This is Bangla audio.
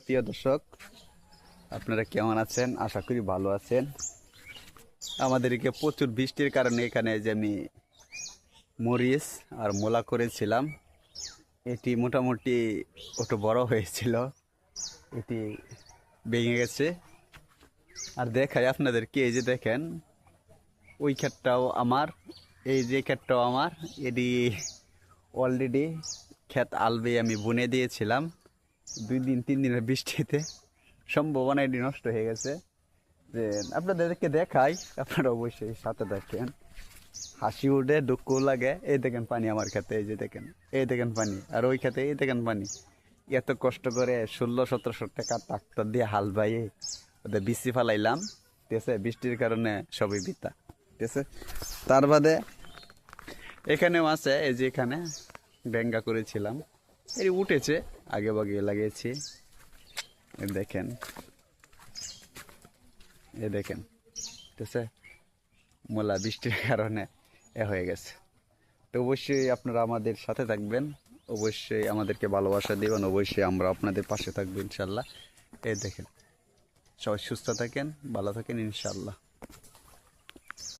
প্রিয় দর্শক, আপনারা কেমন আছেন? আশা করি ভালো আছেন। আমাদেরকে প্রচুর বৃষ্টির কারণে এখানে যে আমি মরিচ আর মূলা করেছিলাম, এটি মোটামুটি একটু বড় হয়েছিল, এটি ভেঙে গেছে। আর দেখাই আপনাদেরকে, এই যে দেখেন, ওই ক্ষেতটাও আমার, এই যে ক্ষেতটাও আমার। এটি অলরেডি ক্ষেত আলবে আমি বুনে দিয়েছিলাম, 2-3 দিনের বৃষ্টিতে সম্ভাবনা এটি নষ্ট হয়ে গেছে। যে আপনাদেরকে দেখাই, আপনারা অবশ্যই সাথে দেখেন। হাসি উঠে, দুঃখ লাগে। এই দেখেন পানি আমার খেতে, এই যে দেখেন, এই দেখেন পানি, আর ওই খেতে এই দেখেন পানি। এত কষ্ট করে 1600-1700 টাকা ট্রাক্টর দিয়ে হাল বাইয়ে ওদের বৃষ্টি ফালাইলাম, ঠিক আছে? বৃষ্টির কারণে সবই বৃথা, ঠিক আছে? তার বাদে এখানেও আছে, এই যে এখানে বেঙ্গা করেছিলাম, এই উঠেছে, আগে বাগে লাগিয়েছি। দেখেন, এ দেখেন, ঠিক আছে? মোলা বৃষ্টির কারণে হয়ে গেছে। তো অবশ্যই আপনারা আমাদের সাথে থাকবেন, অবশ্যই আমাদেরকে ভালোবাসা দিবেন, অবশ্যই আমরা আপনাদের পাশে থাকবো ইনশাল্লাহ। এই দেখেন, সবাই সুস্থ থাকেন, ভালো থাকেন ইনশাল্লাহ।